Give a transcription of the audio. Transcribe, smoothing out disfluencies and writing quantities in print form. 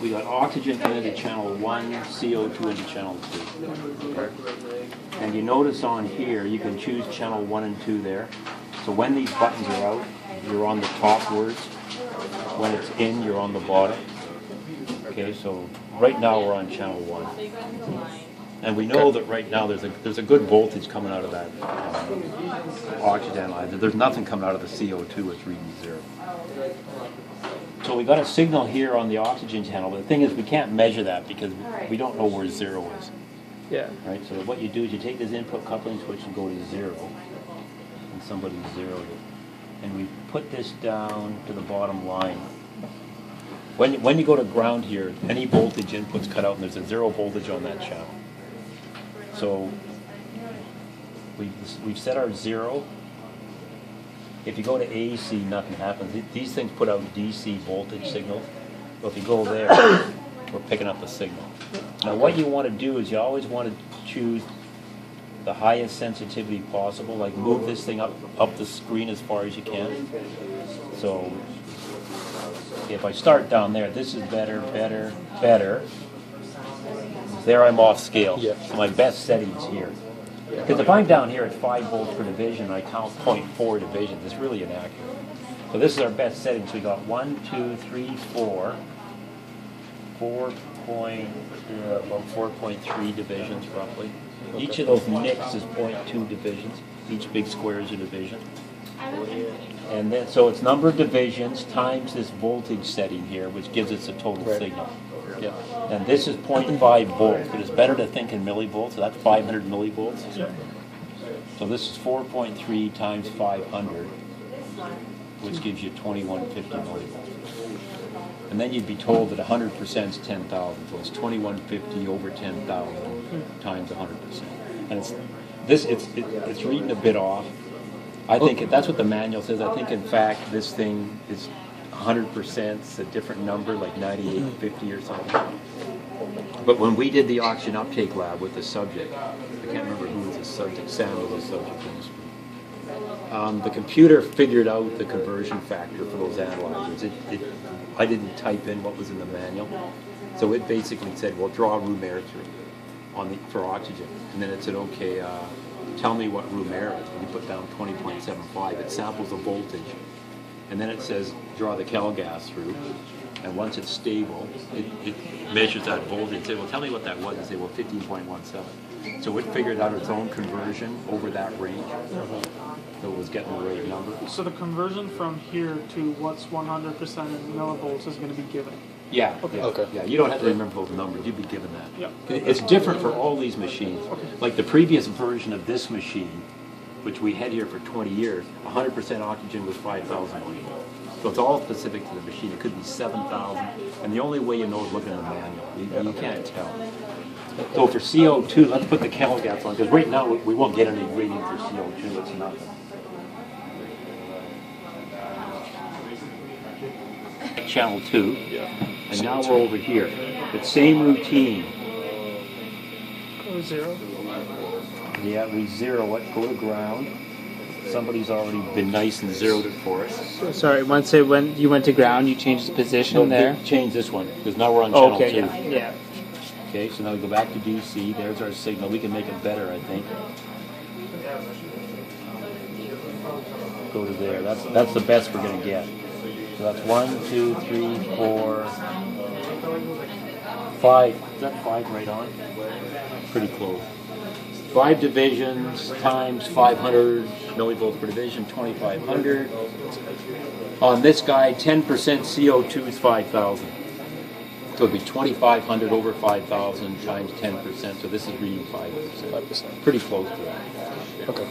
we got oxygen into channel 1, CO2 into channel 2. Okay. And you notice on here, you can choose channel 1 and 2 there. So when these buttons are out, you're on the top words. When it's in, you're on the bottom. Okay, so right now we're on channel 1. And we know that right now there's a good voltage coming out of that oxygen analyzer. There's nothing coming out of the CO2, it's reading 0. So we got a signal here on the oxygen channel, but the thing is we can't measure that because we don't know where 0 is. Yeah. Right, so what you do is you take this input coupling switch and go to 0, and somebody zeroed it. And we put this down to the bottom line. When you go to ground here, any voltage input's cut out and there's a 0 voltage on that channel. So we've set our 0. If you go to AC, nothing happens. These things put out DC voltage signals. So if you go there, we're picking up a signal. Now what you want to do is you always want to choose the highest sensitivity possible, like move this thing up the screen as far as you can. So if I start down there, this is better, better, better. There I'm off scale. Yeah. So my best setting's here. Because if I'm down here at 5 volts per division, I count 0.4 divisions. It's really inaccurate. So this is our best setting. So we got 1, 2, 3, 4. 4.3 divisions roughly. Okay. Each of those nicks is 0.2 divisions. Each big square is a division. And then, so it's number of divisions times this voltage setting here, which gives us a total signal. Yeah. And this is 0.5 volts, but it's better to think in millivolts, so that's 500 millivolts. Yeah. So this is 4.3 times 500, which gives you 2150 millivolts. And then you'd be told that 100% is 10,000, so it's 2150 over 10,000 times 100%. And it's reading a bit off. I think that's what the manual says. I think in fact this thing is 100%, it's a different number, like 9850 or something. But when we did the oxygen uptake lab with the subject, I can't remember who was the subject, Sam was the subject in this group. The computer figured out the conversion factor for those analyzers. I didn't type in what was in the manual, so it basically said, well, draw room air through for oxygen. And then it said, okay, tell me what room air is. And you put down 20.75. It samples the voltage. And then it says, draw the Cal gas through. And once it's stable, it measures that voltage and say, well, tell me what that was. And say, well, 15.17. So it figured out its own conversion over that range. So it was getting the right number. So the conversion from here to what's 100% in millivolts is going to be given? Yeah. Okay. Yeah. Okay. Yeah. You don't have to remember those numbers. You'd be given that. Yeah. It's different for all these machines. Okay. Like the previous version of this machine, which we had here for 20 years, 100% oxygen was 5,000 millivolts. So it's all specific to the machine. It could be 7,000, and the only way you know is looking at the manual. You can't tell. So for CO2, let's put the Cal gas on, because right now we won't get any reading for CO2. It's nothing. Channel 2, and now we're over here. The same routine. Go to 0. Yeah, we zero it, go to ground. Somebody's already been nice and zeroed it for us. Sorry, once you went to ground, you changed the position there? Change this one, because now we're on channel 2. Okay, yeah. Okay, so now we go back to DC. There's our signal. We can make it better, I think. Go to there. That's the best we're going to get. So that's 1, 2, 3, 4, 5. Is that 5 right on? Pretty close. 5 divisions times 500 millivolts per division, 2,500. On this guy, 10% CO2 is 5,000. So it'd be 2,500 over 5,000 times 10%. So this is reading 5%. 5%. Pretty close to that. Okay.